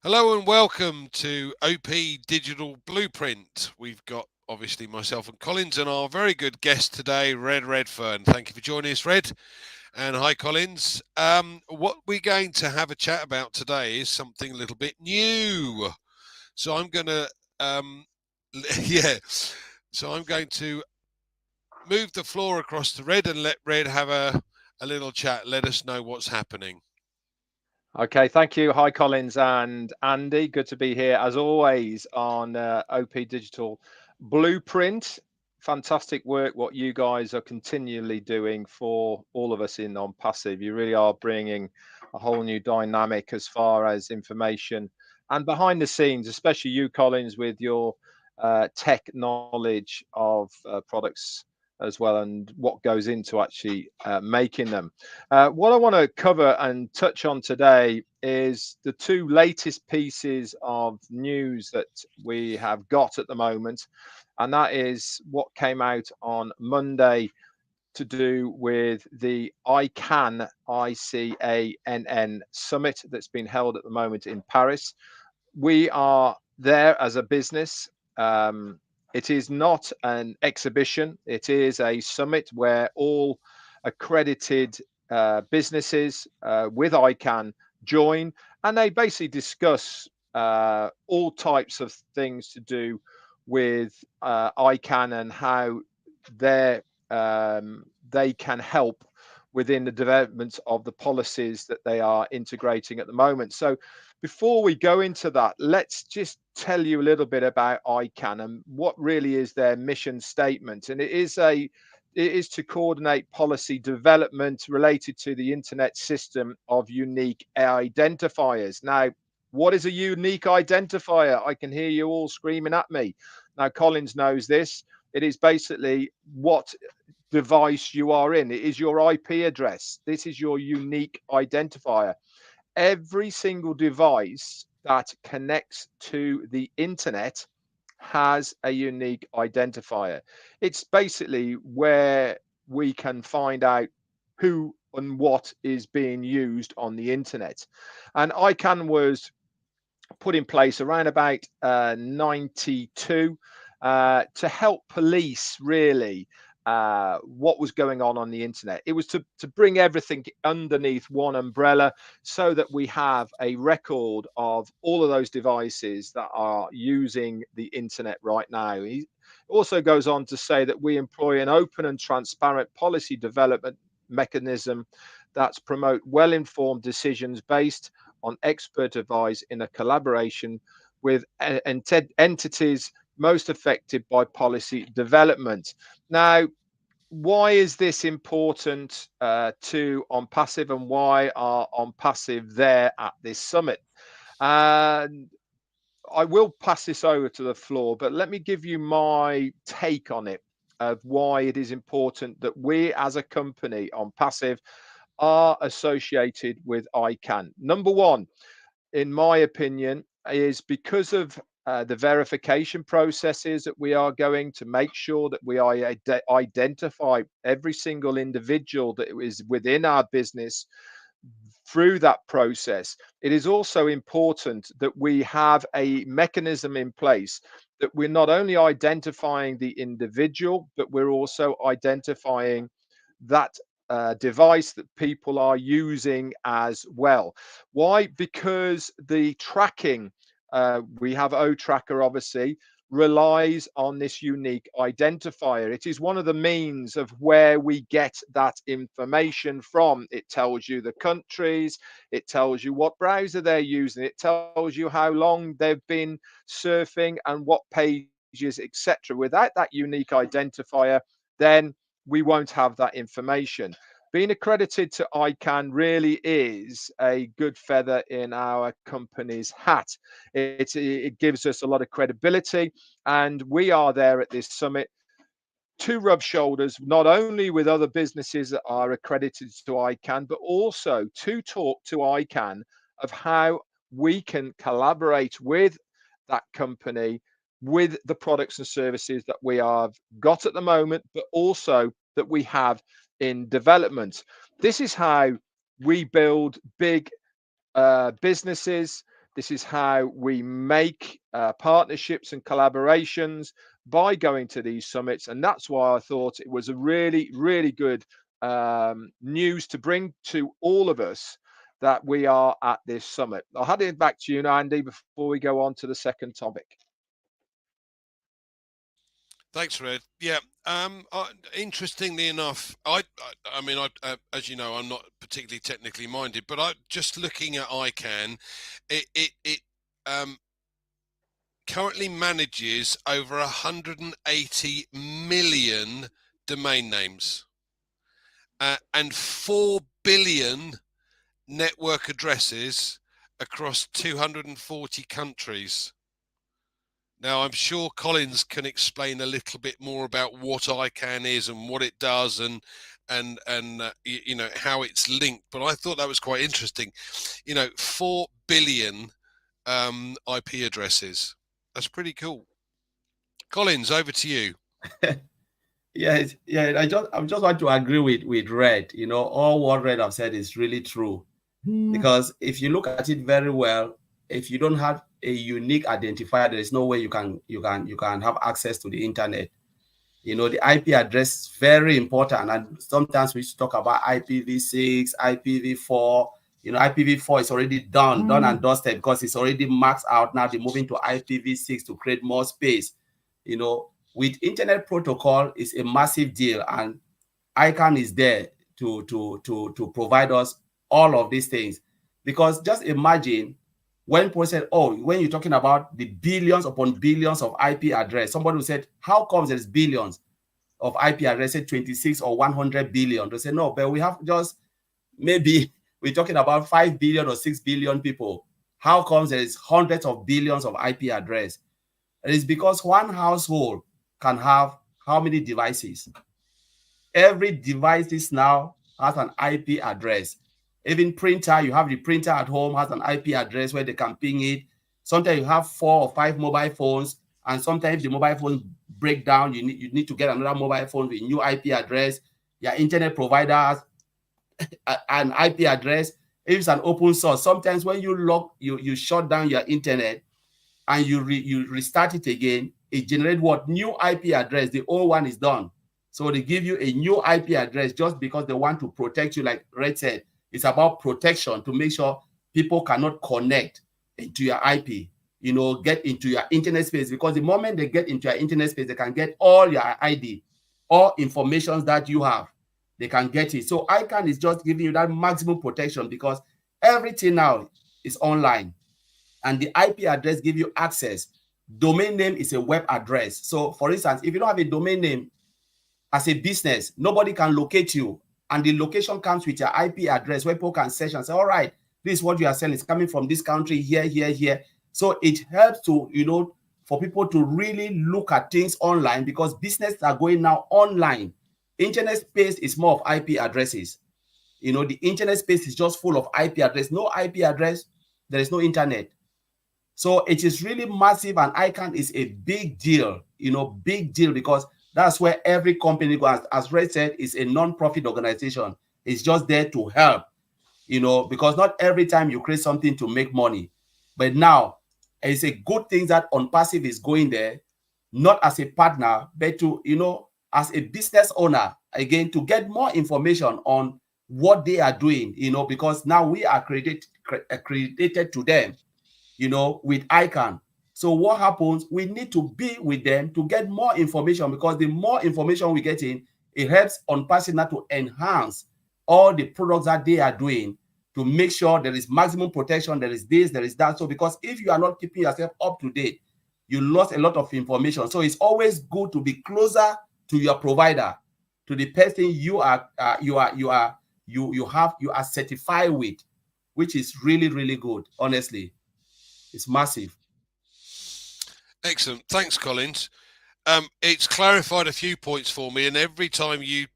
Hello and welcome to OP Digital Blueprint. We've got obviously myself and Collins and our very good guest today, Red Redfern. Thank you for joining us, Red. And hi, Collins. What we're going to have a chat about today is something a little bit new. So I'm going to, yeah. So I'm going to move the floor across to Red and let Red have a little chat. Let us know what's happening. Okay, thank you. Hi, Collins and Andy. Good to be here as always on OP Digital Blueprint. Fantastic work, what you guys are continually doing for all of us in Onpassive. You really are bringing a whole new dynamic as far as information and behind the scenes, especially you, Collins, with your tech knowledge of products as well and what goes into actually making them. What I want to cover and touch on today is the two latest pieces of news that we have got at the moment, and that is what came out on Monday to do with the ICANN summit that's been held at the moment in Paris. We are there as a business. It is not an exhibition, it is a summit where all accredited businesses with Icann join and they basically discuss all types of things to do with Icann and how their they can help within the development of the policies that they are integrating at the moment. So before we go into that, let's just tell you a little bit about Icann and what really is their mission statement. And it is to coordinate policy development related to the internet system of unique identifiers. Now, what is a unique identifier? I can hear you all screaming at me. Now, Collins knows this. It is basically what device you are in. It is your IP address. This is your unique identifier. Every single device that connects to the internet has a unique identifier. It's basically where we can find out who and what is being used on the internet. And ICANN was put in place around about 92 to help police really what was going on the internet. It was to bring everything underneath one umbrella so that we have a record of all of those devices that are using the internet right now. He also goes on to say that we employ an open and transparent policy development mechanism that's promote well-informed decisions based on expert advice in a collaboration with entities most affected by policy development. Now, why is this important to Onpassive and why are Onpassive there at this summit? And I will pass this over to the floor, but let me give you my take on it of why it is important that we as a company Onpassive are associated with Icann. Number one, in my opinion, is because of the verification processes that we are going to make sure that we identify every single individual that is within our business through that process. It is also important that we have a mechanism in place that we're not only identifying the individual, but we're also identifying that device that people are using as well. Why? Because the tracking, we have O Tracker obviously, relies on this unique identifier. It is one of the means of where we get that information from. It tells you the countries, it tells you what browser they're using, it tells you how long they've been surfing and what pages, etc. Without that unique identifier, then we won't have that information. Being accredited to ICANN really is a good feather in our company's hat. It gives us a lot of credibility, and we are there at this summit to rub shoulders not only with other businesses that are accredited to ICANN, but also to talk to ICANN of how we can collaborate with that company with the products and services that we have got at the moment, but also that we have in development. This is how we build big businesses. This is how we make partnerships and collaborations by going to these summits. And that's why I thought it was a really, really good news to bring to all of us that we are at this summit. I'll hand it back to you now, Andy, before we go on to the second topic. Thanks, Red. Yeah. Interestingly enough, I mean, as you know, I'm not particularly technically minded, but just looking at Icann, it currently manages over 180 million domain names and 4 billion network addresses across 240 countries. Now, I'm sure Collins can explain a little bit more about what Icann is and what it does, and you know how it's linked. But I thought that was quite interesting. 4 billion IP addresses. That's pretty cool. Collins, over to you. Yeah. I just want to agree with Red. All what Red have said is really true. Because if you look at it very well, if you don't have a unique identifier, there is no way you can have access to the internet. The IP address is very important, and sometimes we talk about IPv6, IPv4. IPv4 is already done and dusted because it's already maxed out. Now they're moving to IPv6 to create more space. With internet protocol, it's a massive deal, and Icann is there to provide us all of these things. Because just imagine when people said, when you're talking about the billions upon billions of IP address, somebody who said, how comes there's billions of IP addresses, 26 or 100 billion? They say, no, but we have just maybe we're talking about 5 billion or 6 billion people. How comes there is hundreds of billions of IP address? It is because one household can have how many devices? Every device now has an IP address. Even printer, you have the printer at home has an IP address where they can ping it. Sometimes you have 4 or 5 mobile phones, and sometimes the mobile phones break down. You need to get another mobile phone with a new IP address. Your internet provider has an IP address. If it's an open source, sometimes when you shut down your internet and you restart it again, it generates what? New IP address. The old one is done. So they give you a new IP address just because they want to protect you. Like Red said, it's about protection to make sure people cannot connect into your IP, get into your internet space, because the moment they get into your internet space, they can get all your ID, all information that you have. They can get it. So Icann is just giving you that maximum protection because everything now is online. And the IP address gives you access. Domain name is a web address. So, for instance, if you don't have a domain name as a business, nobody can locate you. And the location comes with your IP address where people can search and say, all right, this is what you are selling. It's coming from this country, here, here, here. So it helps to, for people to really look at things online, because businesses are going now online. Internet space is more of IP addresses. The internet space is just full of IP address. No IP address, there is no internet. So it is really massive, and Icann is a big deal, big deal, because that's where every company goes. As Red said, it's a non-profit organization. It's just there to help, because not every time you create something to make money. But now it's a good thing that Onpassive is going there, not as a partner, but to, as a business owner, again, to get more information on what they are doing, because now we are accredited to them, with Icann. So what happens? We need to be with them to get more information, because the more information we get in, it helps Onpassive to enhance all the products that they are doing to make sure there is maximum protection, there is this, there is that. So because if you are not keeping yourself up to date, you lost a lot of information. So it's always good to be closer to your provider, to the person you are certified with, which is really, really good, honestly. It's massive. Excellent. Thanks, Collins. It's clarified a few points for me, and every time you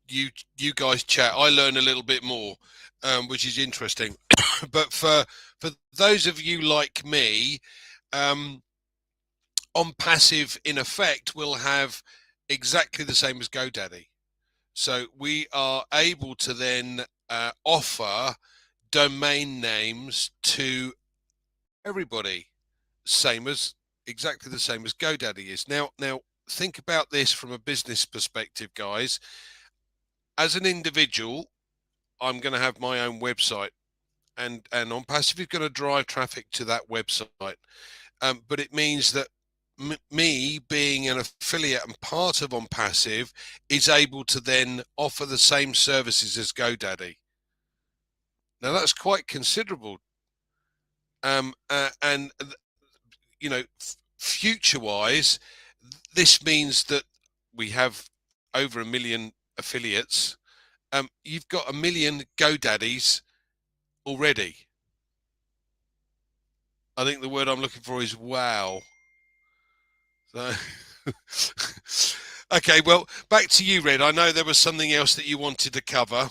guys chat, I learn a little bit more, which is interesting. But for those of you like me, Onpassive in effect will have exactly the same as GoDaddy. So we are able to then offer domain names to everybody, exactly the same as GoDaddy is. Now think about this from a business perspective, guys. As an individual, I'm going to have my own website, and Onpassive is going to drive traffic to that website. But it means that me being an affiliate and part of Onpassive is able to then offer the same services as GoDaddy. Now that's quite considerable. And you know, future-wise, this means that we have over 1 million affiliates. You've got 1 million GoDaddies already. I think the word I'm looking for is wow. So, okay, well, back to you, Red. I know there was something else that you wanted to cover.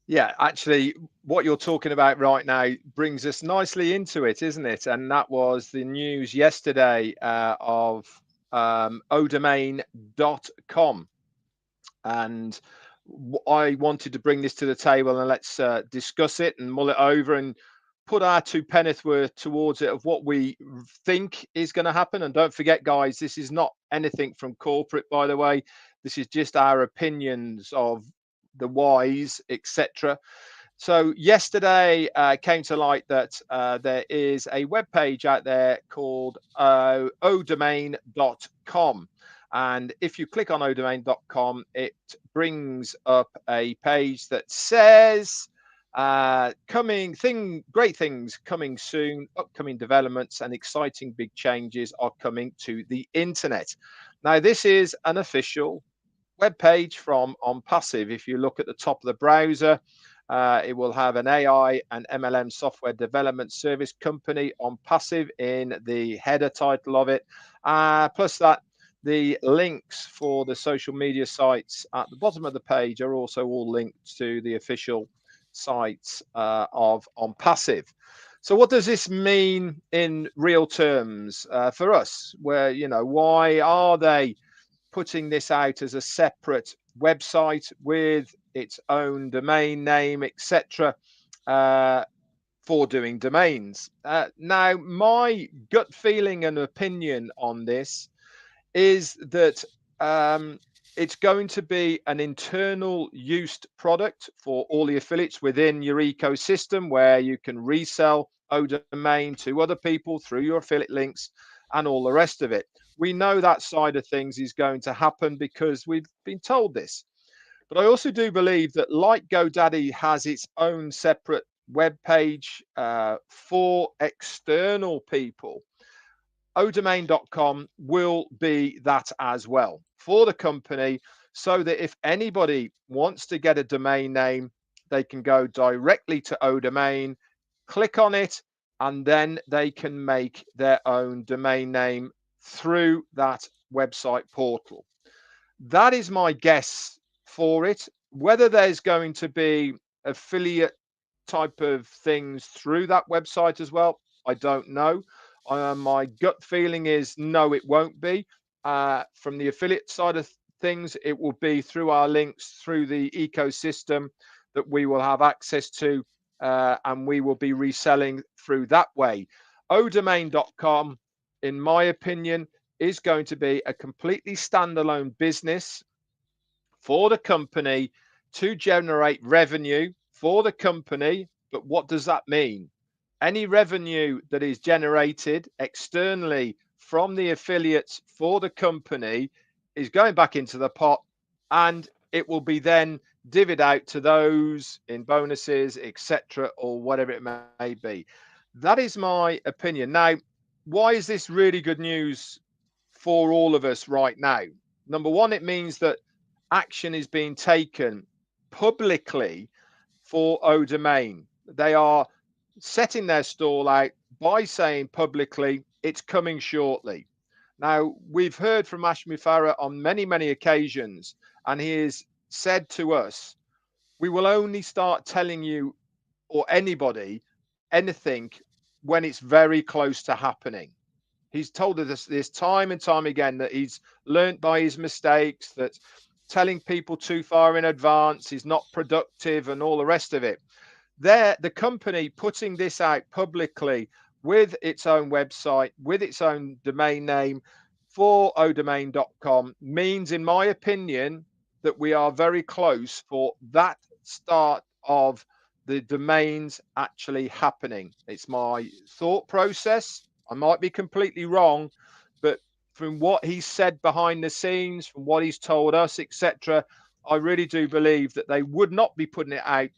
Yeah, actually, what you're talking about right now brings us nicely into it, isn't it? And that was the news yesterday of odomain.com. And I wanted to bring this to the table and let's discuss it and mull it over and put our two penneth worth towards it of what we think is going to happen. And don't forget, guys, this is not anything from corporate, by the way. This is just our opinions of the whys, etc. So yesterday came to light that there is a web page out there called odomain.com. And if you click on odomain.com, it brings up a page that says great things coming soon, upcoming developments and exciting big changes are coming to the internet. Now, this is an official web page from Onpassive. If you look at the top of the browser, it will have an AI and MLM software development service company, Onpassive, in the header title of it. Plus that, the links for the social media sites at the bottom of the page are also all linked to the official sites of Onpassive. So what does this mean in real terms for us? Where, why are they putting this out as a separate website with its own domain name, etc., for doing domains? Now, my gut feeling and opinion on this is that it's going to be an internal used product for all the affiliates within your ecosystem, where you can resell odomain to other people through your affiliate links and all the rest of it. We know that side of things is going to happen because we've been told this. But I also do believe that, like GoDaddy has its own separate web page for external people, odomain.com will be that as well for the company, so that if anybody wants to get a domain name, they can go directly to Odomain, click on it, and then they can make their own domain name through that website portal. That is my guess for it. Whether there's going to be affiliate type of things through that website as well, I don't know. My gut feeling is no, it won't be. From the affiliate side of things, it will be through our links, through the ecosystem that we will have access to, and we will be reselling through that way. odomain.com, in my opinion, is going to be a completely standalone business for the company to generate revenue for the company. But what does that mean? Any revenue that is generated externally from the affiliates for the company is going back into the pot, and it will be then divvied out to those in bonuses, etc., or whatever it may be. That is my opinion. Now, why is this really good news for all of us right now? Number one, it means that action is being taken publicly for Odomain. They are setting their stall out by saying publicly it's coming shortly. Now, we've heard from Ashmi Farah on many, many occasions, and he has said to us, we will only start telling you or anybody anything when it's very close to happening. He's told us this time and time again, that he's learnt by his mistakes, that telling people too far in advance is not productive and all the rest of it. The company putting this out publicly with its own website, with its own domain name for odomain.com means, in my opinion, that we are very close for that start of the domains actually happening. It's my thought process. I might be completely wrong, but from what he said behind the scenes, from what he's told us, etc., I really do believe that they would not be putting it out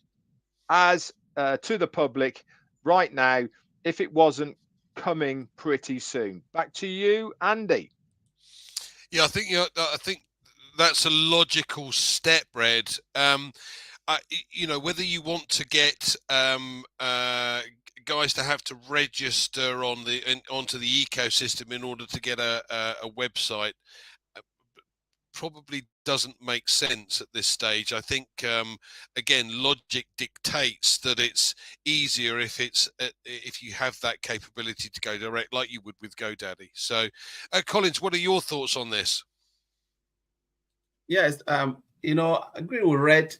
as to the public right now if it wasn't coming pretty soon. Back to you, Andy. Yeah, I think that's a logical step, Red. Whether you want to get guys to have to register onto the ecosystem in order to get a website, probably doesn't make sense at this stage. I think again, logic dictates that it's easier if you have that capability to go direct, like you would with GoDaddy. So, Collins, what are your thoughts on this? Yes, I agree with Red,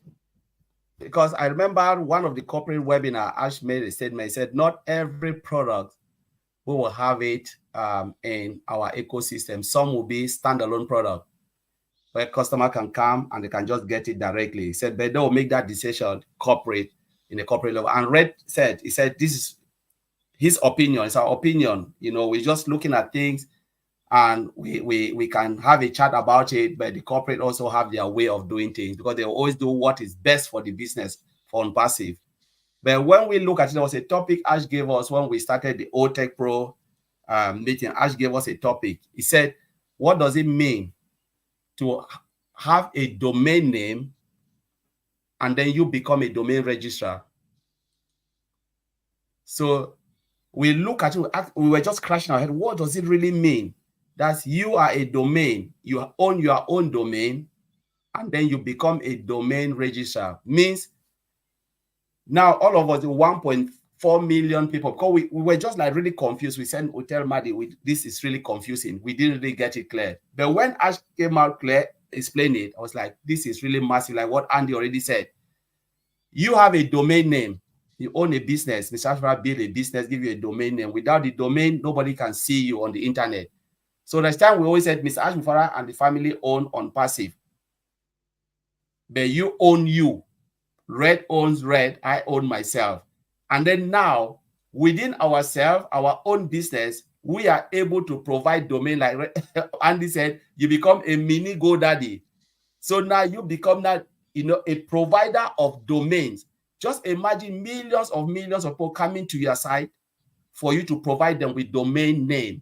because I remember one of the corporate webinar, Ash made a statement. He said, not every product we will have it in our ecosystem. Some will be standalone product where customer can come and they can just get it directly. He said, but they will make that decision in a corporate level. And Red said, he said, this is his opinion. It's our opinion. We're just looking at things, and we can have a chat about it, but the corporate also have their way of doing things, because they always do what is best for the business for Onpassive. But when we look at it, there was a topic Ash gave us when we started the OTech Pro meeting. Ash gave us a topic. He said, what does it mean to have a domain name and then you become a domain registrar? So we look at it, we were just crashing our head. What does it really mean? That you are a domain, you own your own domain, and then you become a domain registrar. Means now all of us, 1.4 million people, because we were just like really confused. We said, tell Maddie, this is really confusing. We didn't really get it clear. But when Ash came out clear, explained it, I was like, this is really massive, like what Andy already said. You have a domain name. You own a business. Mr. Ashford build a business, give you a domain name. Without the domain, nobody can see you on the internet. So next time we always said, Mr. Ashford and the family own Onpassive. But you own you. Red owns Red. I own myself. And then now, within ourselves, our own business, we are able to provide domain, like Andy said, you become a mini GoDaddy. So now you become that, a provider of domains. Just imagine millions of people coming to your site for you to provide them with domain name.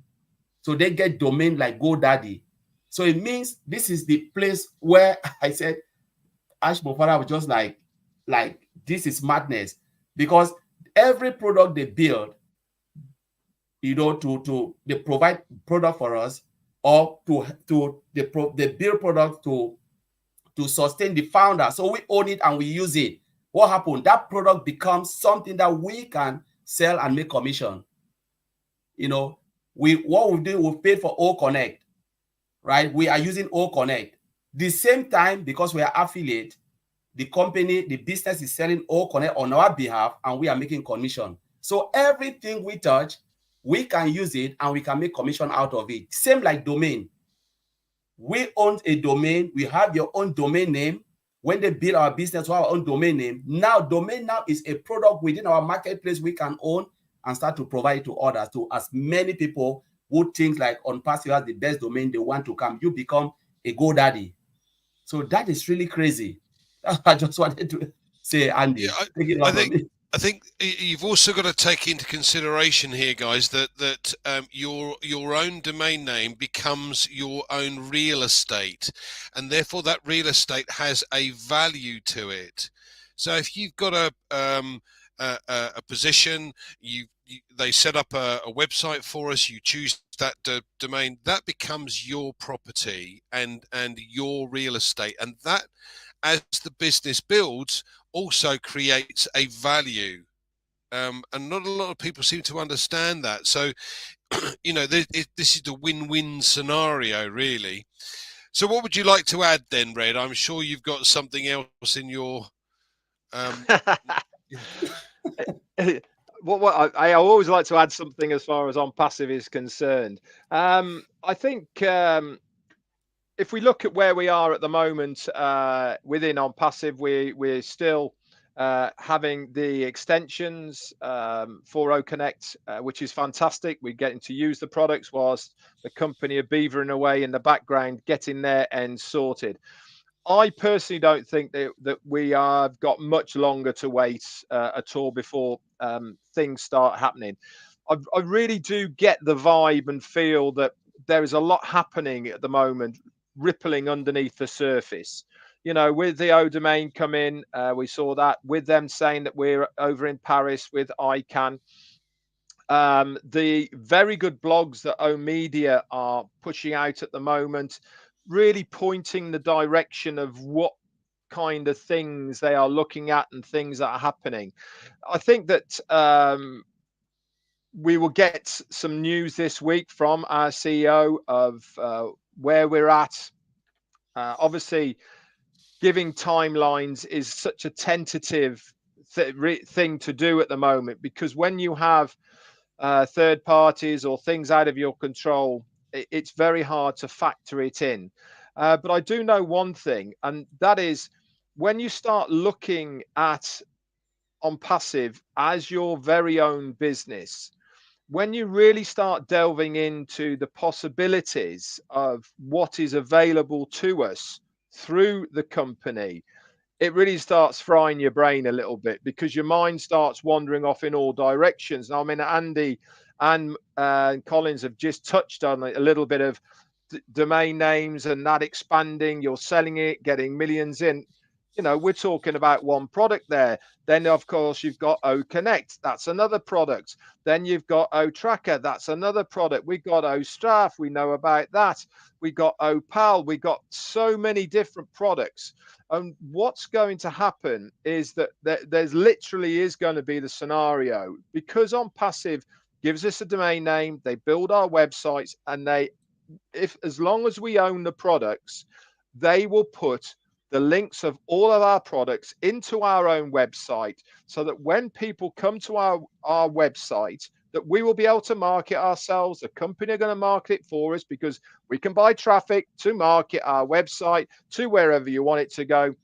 So they get domain like GoDaddy. So it means this is the place where I said, Ash Mofara was just like this is madness, because every product they build, they provide product for us, or they build product to sustain the founder. So we own it and we use it. What happened? That product becomes something that we can sell and make commission. What we do, we've paid for O Connect, right? We are using O Connect. The same time, because we are affiliate, the company, the business is selling O Connect on our behalf, and we are making commission. So everything we touch, we can use it and we can make commission out of it. Same like domain. We own a domain. We have your own domain name. When they build our business, we have our own domain name. Now, domain now is a product within our marketplace we can own and start to provide to others, to as many people who think like Onpassive has the best domain, they want to come. You become a GoDaddy. So that is really crazy. I just wanted to say, Andy. Yeah, I think you've also got to take into consideration here, guys, that your own domain name becomes your own real estate, and therefore that real estate has a value to it. So if you've got a position, they set up a website for us, you choose that domain, that becomes your property and your real estate, and that, as the business builds, also creates a value, and not a lot of people seem to understand that. So this is the win-win scenario, really. So what would you like to add then, Red? I'm sure you've got something else in your I always like to add something as far as Onpassive is concerned. I think if we look at where we are at the moment within Onpassive, we're still having the extensions for OConnect, which is fantastic. We're getting to use the products whilst the company are beavering away in the background, getting their end sorted. I personally don't think that we have got much longer to wait at all before things start happening. I really do get the vibe and feel that there is a lot happening at the moment, rippling underneath the surface. You know, with the O domain come in, we saw that with them saying that we're over in Paris with Icann. The very good blogs that O Media are pushing out at the moment, really pointing the direction of what kind of things they are looking at and things that are happening. I think that we will get some news this week from our CEO of where we're at. Obviously, giving timelines is such a tentative thing to do at the moment, because when you have third parties or things out of your control, it's very hard to factor it in. But I do know one thing, and that is when you start looking at Onpassive as your very own business, when you really start delving into the possibilities of what is available to us through the company, it really starts frying your brain a little bit, because your mind starts wandering off in all directions. Now, I mean, Andy and Collins have just touched on a little bit of domain names and that expanding. You're selling it, getting millions in. You know, we're talking about one product there. Then, of course, you've got O Connect. That's another product. Then you've got O Tracker. That's another product. We've got O Straff. We know about that. We got Opal. We got so many different products. And what's going to happen is that there's literally is going to be the scenario, because Onpassive gives us a domain name, they build our websites, and as long as we own the products, they will put the links of all of our products into our own website, so that when people come to our website, that we will be able to market ourselves. The company are going to market it for us, because we can buy traffic to market our website to wherever you want it to go.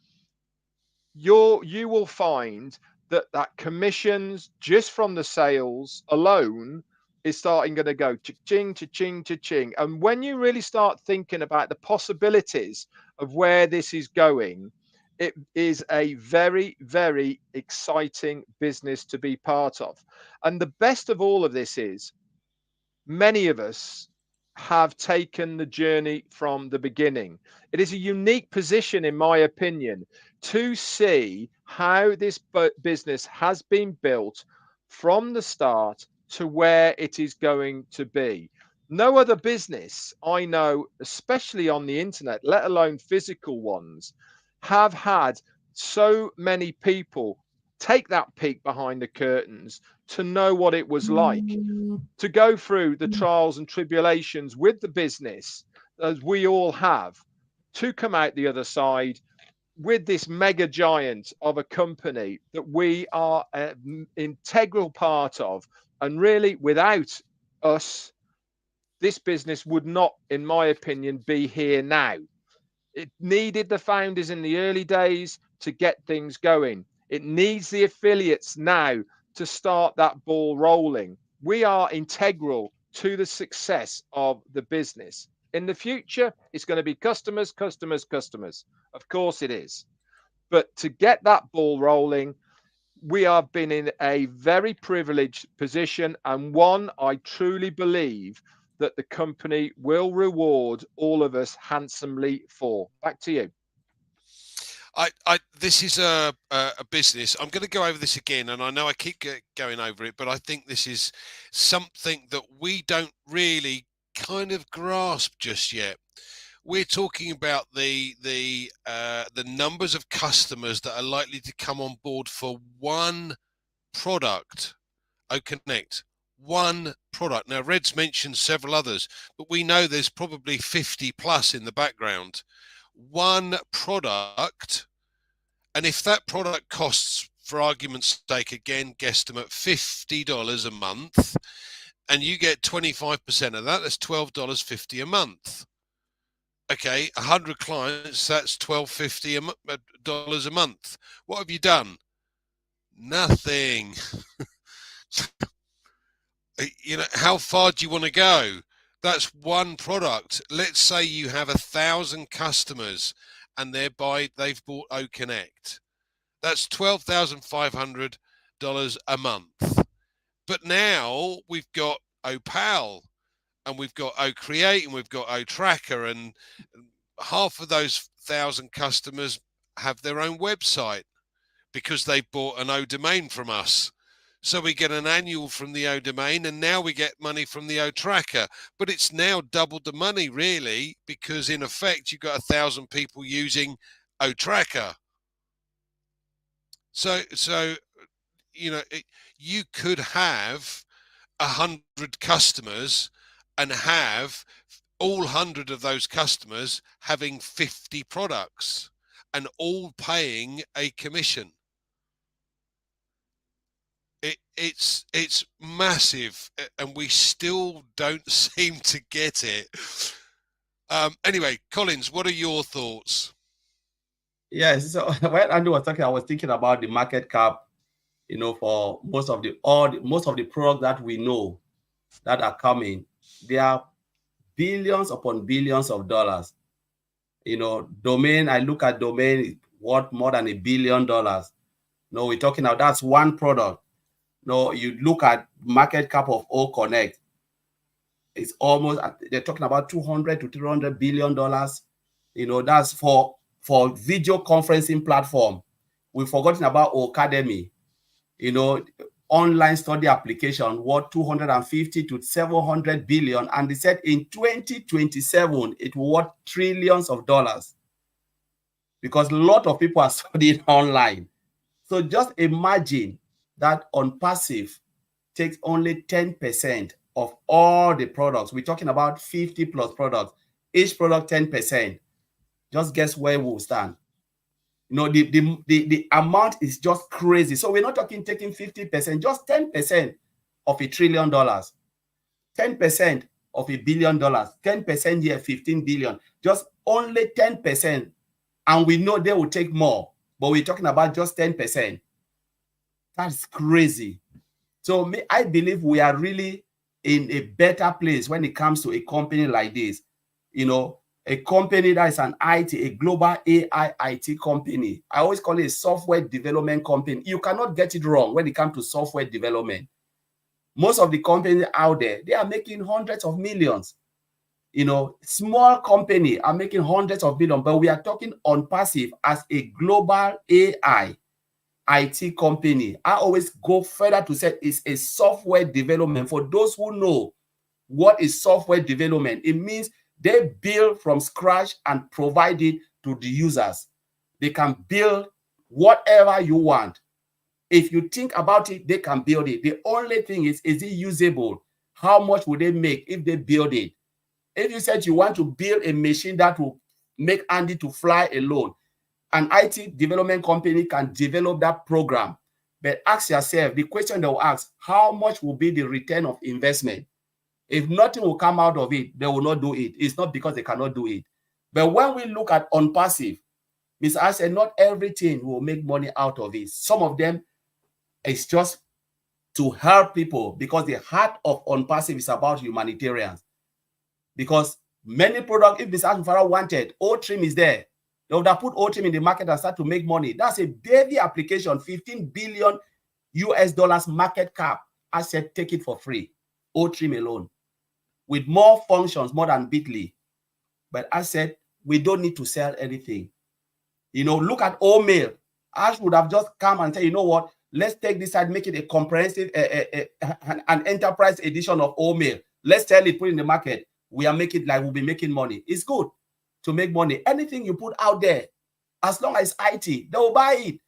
You will find that commissions just from the sales alone is starting going to go cha-ching, cha-ching, cha-ching. And when you really start thinking about the possibilities of where this is going, it is a very, very exciting business to be part of. And the best of all of this is, many of us have taken the journey from the beginning. It is a unique position, in my opinion, to see how this business has been built from the start to where it is going to be. No other business I know, especially on the internet, let alone physical ones, have had so many people take that peek behind the curtains to know what it was like to go through the trials and tribulations with the business, as we all have, to come out the other side with this mega giant of a company that we are an integral part of. And really, without us, this business would not, in my opinion, be here now. It needed the founders in the early days to get things going. It needs the affiliates now to start that ball rolling. We are integral to the success of the business. In the future, it's going to be customers, customers, customers. Of course it is. But to get that ball rolling, we have been in a very privileged position, and one I truly believe that the company will reward all of us handsomely for. Back to you. This is a business. I'm going to go over this again, and I know I keep going over it, but I think this is something that we don't really kind of grasp just yet. We're talking about the numbers of customers that are likely to come on board for one product, OConnect. One product. Now, Red's mentioned several others, but we know there's probably 50 plus in the background. One product, and if that product costs for argument's sake, again, guesstimate $50 a month, and you get 25% of that, that's $12.50 a month. Okay, 100 clients, that's $12.50 a month. What have you done? Nothing. You know, how far do you want to go? That's one product. Let's say you have 1,000 customers and they've bought OConnect. That's $12,500 a month. But now we've got OPal and we've got OCreate and we've got OTracker, and half of those 1,000 customers have their own website because they bought an O domain from us. So we get an annual from the O domain, and now we get money from the O tracker. But it's now doubled the money, really, because in effect, you've got 1,000 people using O tracker. So you know, you could have 100 customers and have all 100 of those customers having 50 products and all paying a commission. It's massive, and we still don't seem to get it. Anyway, Collins, what are your thoughts? Yes, so when Andrew was talking, I was thinking about the market cap, you know, for most of the products that we know that are coming. They are billions upon billions of dollars. You know, domain, I look at domain worth more than $1 billion. No, we're talking about that's one product. No, you look at market cap of OConnect, it's almost, they're talking about $200 to $300 billion. You know, that's for video conferencing platform. We've forgotten about Academy, you know, online study application worth 250 to 700 billion. And they said in 2027, it will worth trillions of dollars because a lot of people are studying online. So just imagine that Onpassive takes only 10% of all the products. We're talking about 50 plus products, each product 10%. Just guess where we'll stand. You know, the amount is just crazy. So we're not talking taking 50%, just 10% of $1 trillion, 10% of $1 billion, 10% here, 15 billion, just only 10%. And we know they will take more, but we're talking about just 10%. That's crazy. So I believe we are really in a better place when it comes to a company like this. You know, a company that is an IT, a global AI IT company. I always call it a software development company. You cannot get it wrong when it comes to software development. Most of the companies out there, they are making hundreds of millions. You know, small company are making hundreds of billions, but we are talking Onpassive as a global AI IT company. I always go further to say it's a software development. For those who know what is software development, it means they build from scratch and provide it to the users. They can build whatever you want. If you think about it, they can build it. The only thing is it usable? How much would they make if they build it? If you said you want to build a machine that will make Andy to fly alone, an IT development company can develop that program. But ask yourself, the question they will ask, how much will be the return of investment? If nothing will come out of it, they will not do it. It's not because they cannot do it. But when we look at Onpassive, Mr. I said, not everything will make money out of it. Some of them is just to help people, because the heart of Onpassive is about humanitarians. Because many products, if Mr. Asmufara wanted, O-Trim is there. They would have put O-Trim in the market and start to make money. That's a baby application, 15 billion US dollars market cap. I said, take it for free. O-Trim alone. With more functions, more than Bitly. But I said, we don't need to sell anything. You know, look at O-Mail. Ash would have just come and say, you know what? Let's take this side, make it a comprehensive, an enterprise edition of O-Mail. Let's sell it, put it in the market. We are making like we'll be making money. It's good to make money. Anything you put out there, as long as IT, they will buy it.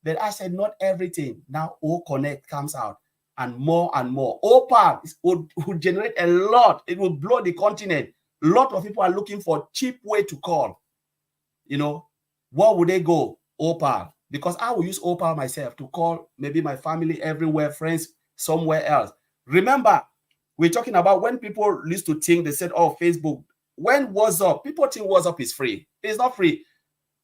But I said, not everything. Now O-Connect comes out and more and more. OPAL would generate a lot. It will blow the continent. A lot of people are looking for cheap way to call. You know, what would they go? OPAL. because I will use Opal myself to call maybe my family everywhere, friends somewhere else. Remember, we're talking about when people used to think, they said, oh, Facebook. When WhatsApp, people think WhatsApp is free. It's not free.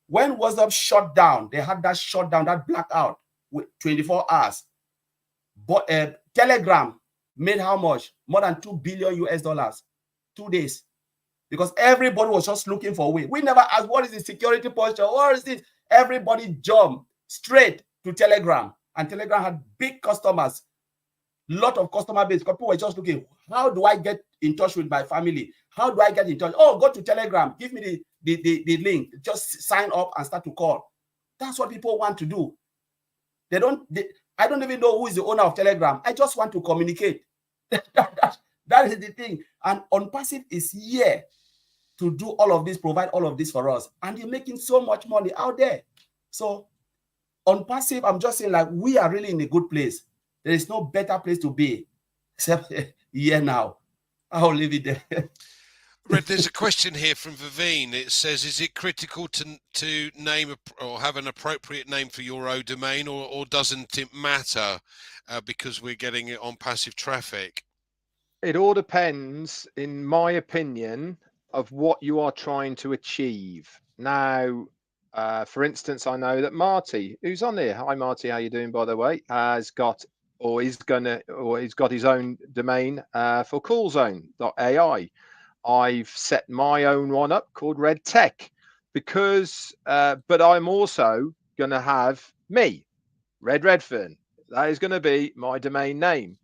When WhatsApp shut down, they had that shutdown, that blackout with 24 hours. But Telegram made how much? More than 2 billion US dollars, 2 days. Because everybody was just looking for a way. We never asked, what is the security posture? What is this? Everybody jumped straight to Telegram. And Telegram had big customers, lot of customer base. People were just looking, how do I get in touch with my family? How do I get in touch? Oh, go to Telegram. Give me the link. Just sign up and start to call. That's what people want to do. I don't even know who is the owner of Telegram. I just want to communicate. That is the thing. And Onpassive is here to do all of this, provide all of this for us. And you're making so much money out there. So Onpassive, I'm just saying, like, we are really in a good place. There is no better place to be except here now. I'll leave it there. Red, there's a question here from Vivine. It says, is it critical to name or have an appropriate name for your own domain, or doesn't it matter because we're getting it on passive traffic? It all depends, in my opinion, of what you are trying to achieve. Now, for instance, I know that Marty, who's on here, hi Marty, how you doing, by the way, has got or he's got his own domain for coolzone.ai. I've set my own one up called Red Tech because, but I'm also going to have me, Red Redfern. That is going to be my domain name.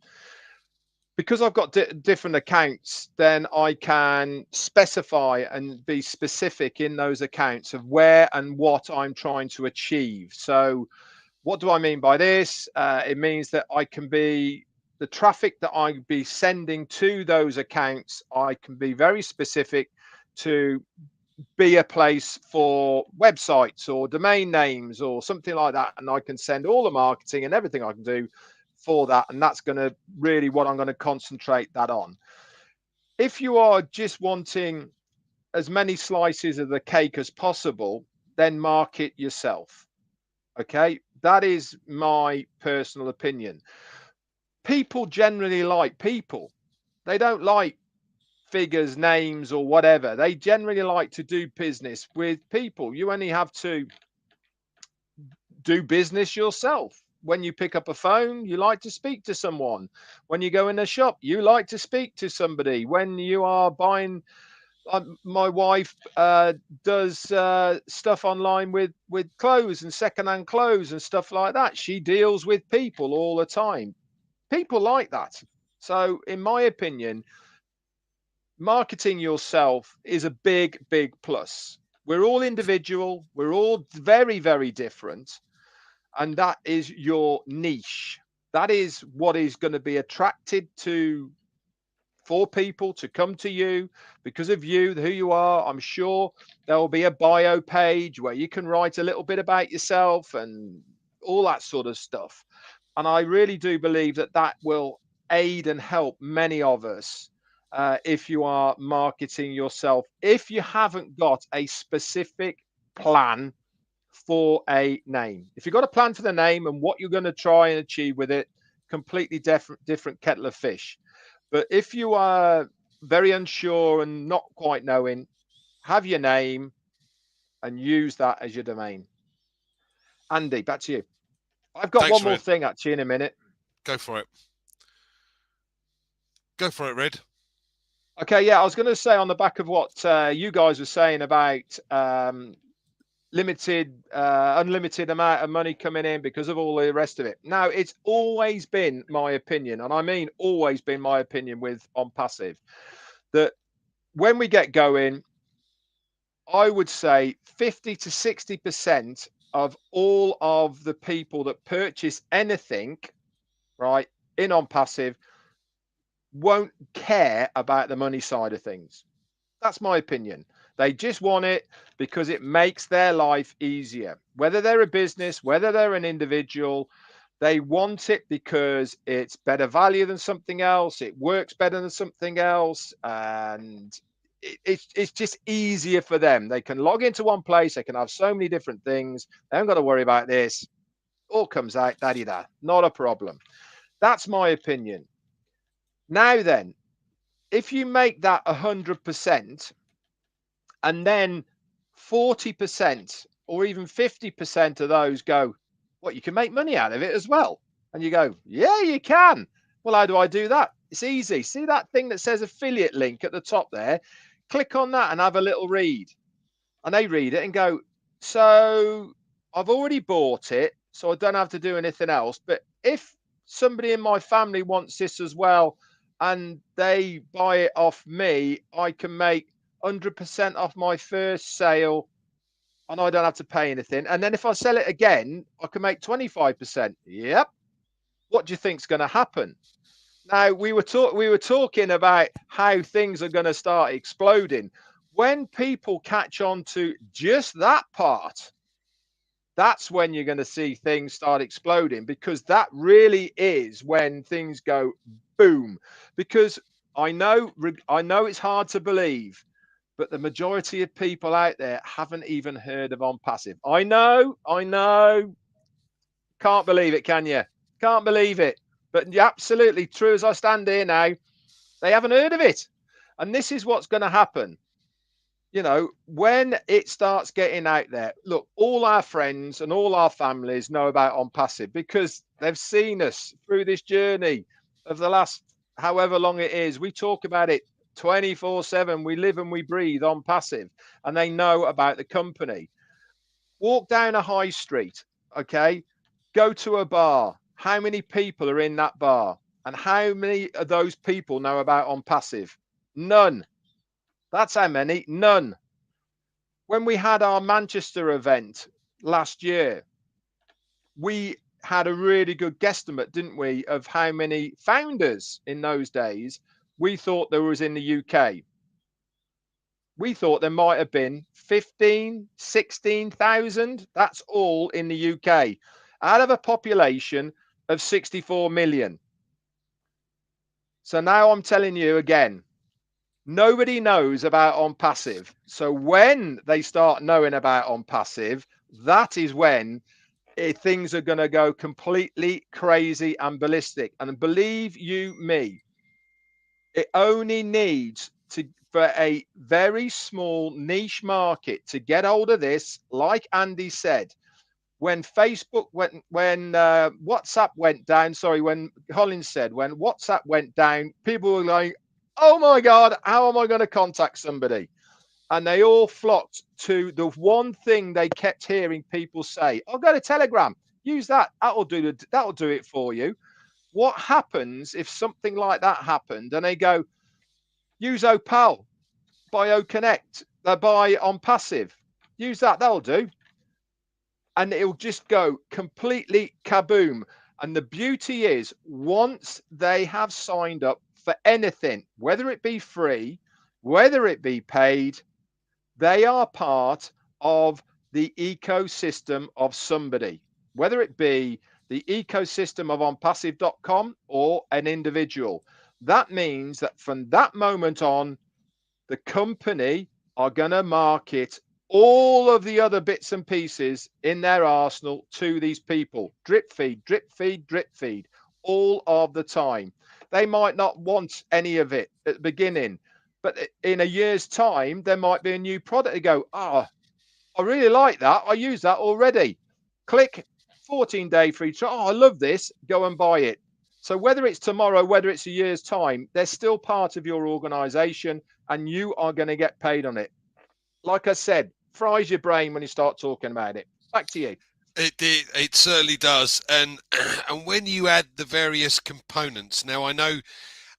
Because I've got different accounts, then I can specify and be specific in those accounts of where and what I'm trying to achieve. So what do I mean by this? It means that I can be the traffic that I be sending to those accounts. I can be very specific to be a place for websites or domain names or something like that. And I can send all the marketing and everything I can do for that. And that's going to really what I'm going to concentrate that on. If you are just wanting as many slices of the cake as possible, then market yourself. Okay, that is my personal opinion. People generally like people. They don't like figures, names, or whatever. They generally like to do business with people. You only have to do business yourself. When you pick up a phone, you like to speak to someone. When you go in a shop, you like to speak to somebody. When you are buying, my wife does stuff online with clothes and secondhand clothes and stuff like that. She deals with people all the time. People like that. So in my opinion, marketing yourself is a big plus. We're all individual, we're all very, very different, and that is your niche. That is what is going to be attracted to for people to come to you because of you, who you are. I'm sure there will be a bio page where you can write a little bit about yourself and all that sort of stuff. And I really do believe that that will aid and help many of us if you are marketing yourself. If you haven't got a specific plan for a name, if you've got a plan for the name and what you're going to try and achieve with it, completely different kettle of fish. But if you are very unsure and not quite knowing, have your name and use that as your domain. Andy, back to you. I've got one more thing actually in a minute. Go for it. Go for it, Red. Okay, yeah, I was going to say on the back of what you guys were saying about unlimited amount of money coming in because of all the rest of it. Now, it's always been my opinion, and I mean always been my opinion with Onpassive, that when we get going, I would say 50 to 60% of all of the people that purchase anything, right, in Onpassive won't care about the money side of things. That's my opinion. They just want it because it makes their life easier. Whether they're a business, whether they're an individual, they want it because it's better value than something else. It works better than something else. And it's just easier for them. They can log into one place. They can have so many different things. They haven't got to worry about this. All comes out, da-di-da. Not a problem. That's my opinion. Now then, if you make that 100% and then 40% or even 50% of those go, what, you can make money out of it as well. And you go, yeah, you can. Well, how do I do that? It's easy. See that thing that says affiliate link at the top there? Click on that and have a little read. And they read it and go, so I've already bought it, so I don't have to do anything else. But if somebody in my family wants this as well and they buy it off me, I can make 100% off my first sale and I don't have to pay anything. And then if I sell it again, I can make 25%. Yep. What do you think's going to happen? Now we were talking about how things are going to start exploding. When people catch on to just that part, that's when you're going to see things start exploding, because that really is when things go boom. Because I know it's hard to believe, but the majority of people out there haven't even heard of Onpassive. I know. Can't believe it, can you? Can't believe it. But absolutely true as I stand here now, they haven't heard of it. And this is what's going to happen. You know, when it starts getting out there, look, all our friends and all our families know about Onpassive because they've seen us through this journey of the last however long it is. We talk about it 24/7. We live and we breathe Onpassive, and they know about the company. Walk down a high street, okay? Go to a bar. How many people are in that bar? And how many of those people know about Onpassive? None. That's how many. None. When we had our Manchester event last year, we had a really good guesstimate, didn't we, of how many founders in those days we thought there was in the UK. We thought there might have been 15, 16,000. That's all in the UK out of a population of 64 million. So now I'm telling you again, nobody knows about Onpassive. So when they start knowing about Onpassive, that is when things are going to go completely crazy and ballistic. And believe you me, it only needs for a very small niche market to get hold of this. Like Andy said, when Facebook when WhatsApp went down, when Collins said when WhatsApp went down, people were like, oh my God, how am I going to contact somebody? And they all flocked to the one thing they kept hearing people say, I'll go to Telegram, use that. That'll do it for you. What happens if something like that happened and they go, use Opal, buy OConnect, buy Onpassive, use that, that'll do. And it'll just go completely kaboom. And the beauty is, once they have signed up for anything, whether it be free, whether it be paid, they are part of the ecosystem of somebody, whether it be the ecosystem of onpassive.com or an individual. That means that from that moment on, the company are going to market all of the other bits and pieces in their arsenal to these people. Drip feed, drip feed, drip feed, all of the time. They might not want any of it at the beginning, but in a year's time, there might be a new product. They go, I really like that. I use that already. Click 14-day free trial. I love this. Go and buy it. So whether it's tomorrow, whether it's a year's time, they're still part of your organization and you are going to get paid on it. Like I said, fries your brain when you start talking about it. Back to you. It certainly does. And when you add the various components, now I know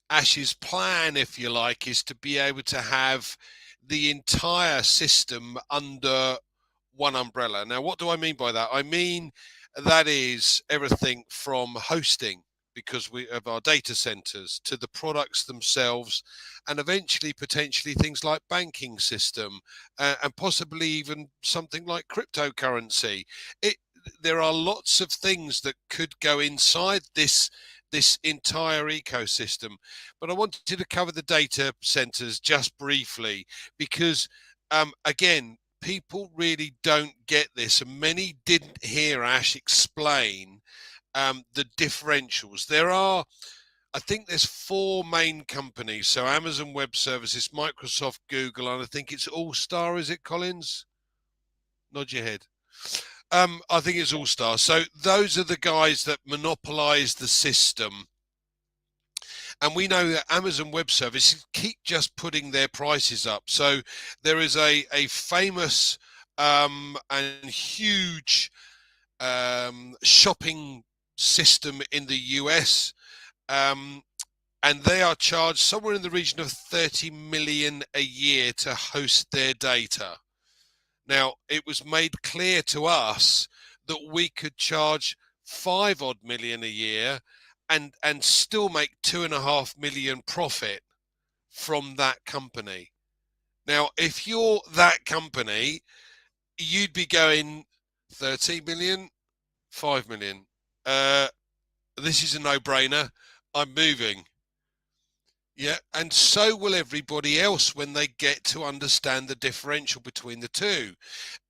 Ash's plan, if you like, is to be able to have the entire system under one umbrella. Now, what do I mean by that? I mean, that is everything from hosting, because we have our data centers, to the products themselves, and eventually potentially things like banking system, and possibly even something like cryptocurrency. There are lots of things that could go inside this this entire ecosystem. But I wanted to cover the data centers just briefly because, again, people really don't get this, and many didn't hear Ash explain the differentials. I think there's 4 main companies. So Amazon Web Services, Microsoft, Google, and I think it's All-Star, is it, Collins? Nod your head. I think it's All-Star. So those are the guys that monopolize the system. And we know that Amazon Web Services keep just putting their prices up. So there is a famous and huge shopping system in the US, and they are charged somewhere in the region of 30 million a year to host their data. Now, it was made clear to us that we could charge 5 odd million a year and still make 2.5 million profit from that company. Now, if you're that company, you'd be going 30 million, 5 million. This is a no-brainer. I'm moving. Yeah, and so will everybody else when they get to understand the differential between the two.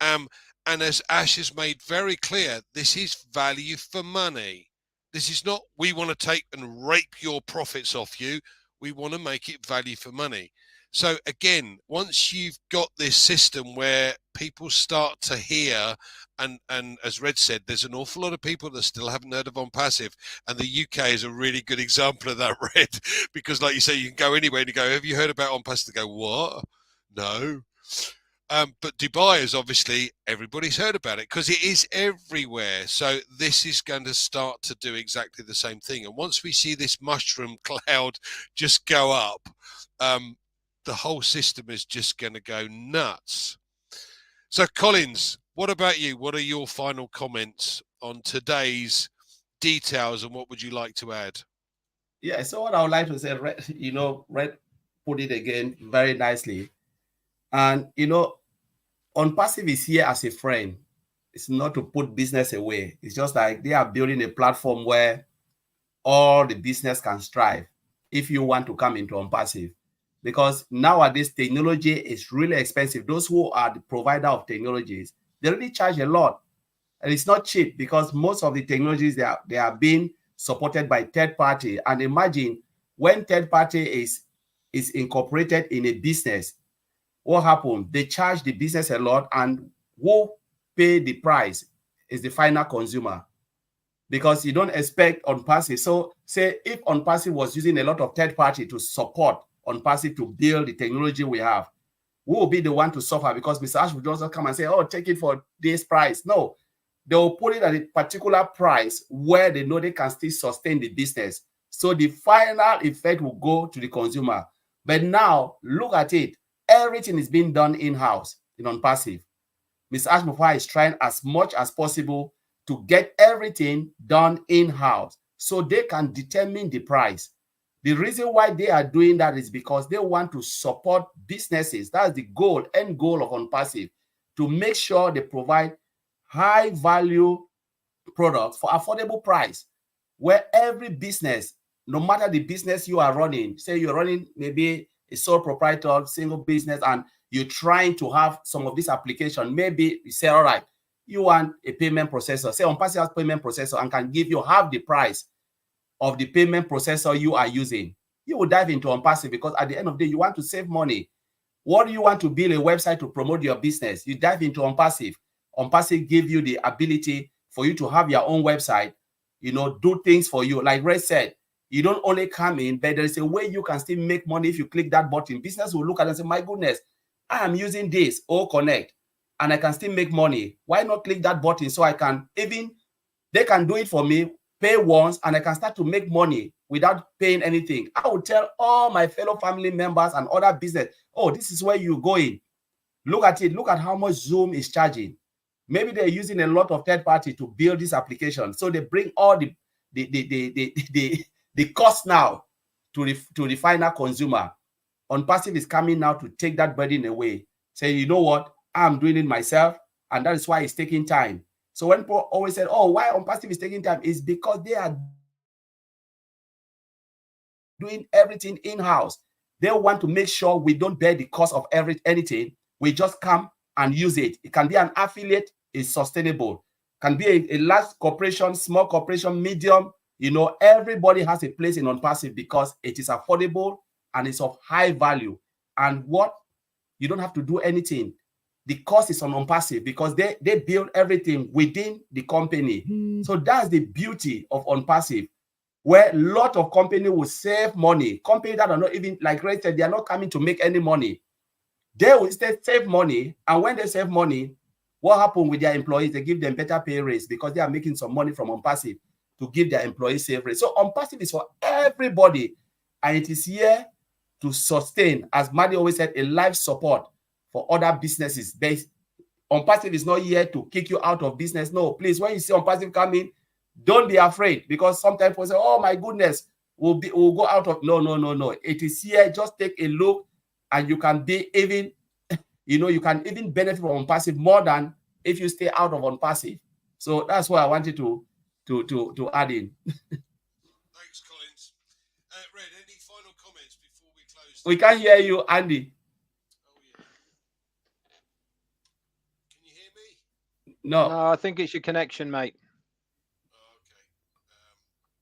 And as Ash has made very clear, this is value for money. This is not, we want to take and rape your profits off you. We want to make it value for money. So again, once you've got this system where people start to hear, and as Red said, there's an awful lot of people that still haven't heard of Onpassive, and the UK is a really good example of that, Red, because like you say, you can go anywhere and you go, have you heard about Onpassive? They go, what? No. But Dubai is obviously, everybody's heard about it because it is everywhere. So this is going to start to do exactly the same thing. And once we see this mushroom cloud just go up, the whole system is just going to go nuts. So Collins, what about you? What are your final comments on today's details, and what would you like to add? Yeah, so what I would like to say, Red put it again very nicely. And, Onpassive is here as a friend. It's not to put business away. It's just like they are building a platform where all the business can strive if you want to come into Onpassive. Because nowadays, technology is really expensive. Those who are the provider of technologies, they really charge a lot. And it's not cheap because most of the technologies, they are being supported by third party. And imagine when third party is incorporated in a business, what happened? They charge the business a lot, and who pay the price is the final consumer, because you don't expect Onpassive. So say if Onpassive was using a lot of third party to support Onpassive to build the technology we have, who will be the one to suffer? Because Mr. Ash would also come and say, oh, take it for this price. No, they will put it at a particular price where they know they can still sustain the business. So the final effect will go to the consumer. But now, look at it. Everything is being done in-house in Onpassive. Ms. Ashmufai is trying as much as possible to get everything done in-house so they can determine the price. The reason why they are doing that is because they want to support businesses. That's the goal, end goal of Onpassive, to make sure they provide high value products for affordable price, where every business, no matter the business you are running, say you're running maybe a sole proprietor, single business, and you're trying to have some of this application, maybe you say, all right, you want a payment processor. Say Onpassive has payment processor and can give you half the price of the payment processor you are using. You will dive into Onpassive because at the end of the day, you want to save money. What do you want to build a website to promote your business? You dive into Onpassive. Onpassive gives you the ability for you to have your own website, do things for you. Like Ray said, you don't only come in, but there is a way you can still make money if you click that button. Business will look at it and say, my goodness, I am using this, Connect, and I can still make money. Why not click that button so I can they can do it for me, pay once, and I can start to make money without paying anything. I will tell all my fellow family members and other business, oh, this is where you're going. Look at it. Look at how much Zoom is charging. Maybe they're using a lot of third party to build this application. So they bring all the cost now to the final consumer. Onpassive is coming now to take that burden away. Say, you know what? I'm doing it myself, and that is why it's taking time. So when people always say, oh, why Onpassive is taking time, is because they are doing everything in-house. They want to make sure we don't bear the cost of anything. We just come and use it. It can be an affiliate, it's sustainable. Can be a large corporation, small corporation, medium. Everybody has a place in Onpassive because it is affordable and it's of high value. And what? You don't have to do anything. The cost is on Onpassive because they build everything within the company. So that's the beauty of Onpassive, where a lot of companies will save money. Companies that are not even, like Ray said, they are not coming to make any money. They will instead save money. And when they save money, what happens with their employees? They give them better pay rates because they are making some money from Onpassive to give their employees save rates. So Onpassive is for everybody. And it is here to sustain, as Maddie always said, a life support for other businesses. Onpassive is not here to kick you out of business. No, please, when you see Onpassive come in, don't be afraid, because sometimes people say, oh my goodness, we'll go out of. No. It is here. Just take a look and you can be even, you can even benefit from Onpassive more than if you stay out of Onpassive. So that's what I wanted to add in. Thanks, Collins. Red, any final comments before we close? We can't hear you, Andy. Oh, yeah. Can you hear me? No, I think it's your connection, mate. Oh, okay.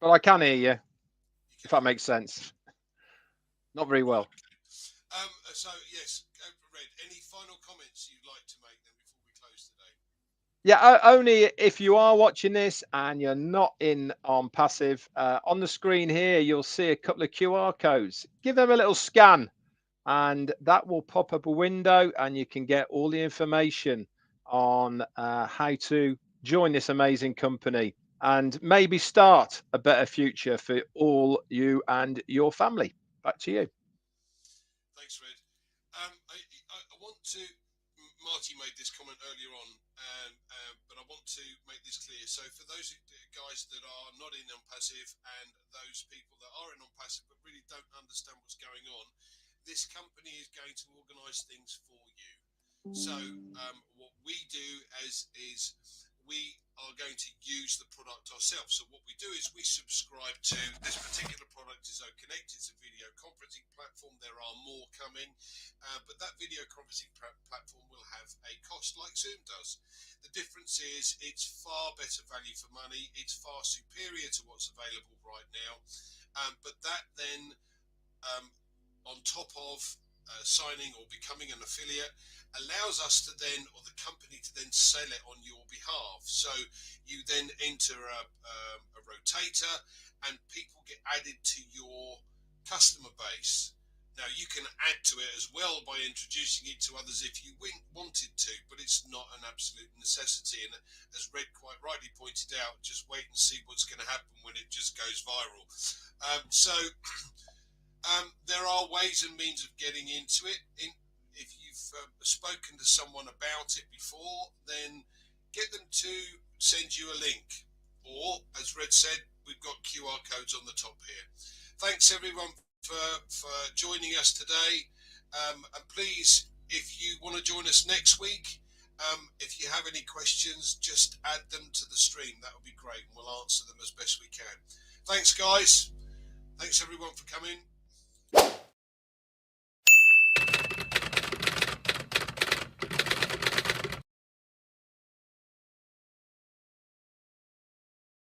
But I can hear you, if that makes sense. Not very well. So, yes, Red, any final comments you'd like to make then before we close today? Yeah, only if you are watching this and you're not in Onpassive, on the screen here, you'll see a couple of QR codes. Give them a little scan and that will pop up a window and you can get all the information on how to join this amazing company and maybe start a better future for all you and your family. Back to you. Thanks, Red. I want to, Marty made this comment earlier on, but I want to make this clear. So for those guys that are not in Onpassive and those people that are in Onpassive but really don't understand what's going on, this company is going to organise things for you. So what we do is we are going to use the product ourselves. So what we do is we subscribe to this particular product is Connect. It's a video conferencing platform. There are more coming, but that video conferencing platform will have a cost like Zoom does. The difference is it's far better value for money. It's far superior to what's available right now. But that then on top of signing or becoming an affiliate allows us to then, or the company to then sell it on your behalf. So you then enter a rotator and people get added to your customer base. Now you can add to it as well by introducing it to others if you wanted to, but it's not an absolute necessity. And as Red quite rightly pointed out, just wait and see what's going to happen when it just goes viral. There are ways and means of getting into it. If you've spoken to someone about it before, then get them to send you a link. Or, as Red said, we've got QR codes on the top here. Thanks everyone for joining us today. And please, if you want to join us next week, if you have any questions, just add them to the stream. That would be great, and we'll answer them as best we can. Thanks, guys. Thanks everyone for coming.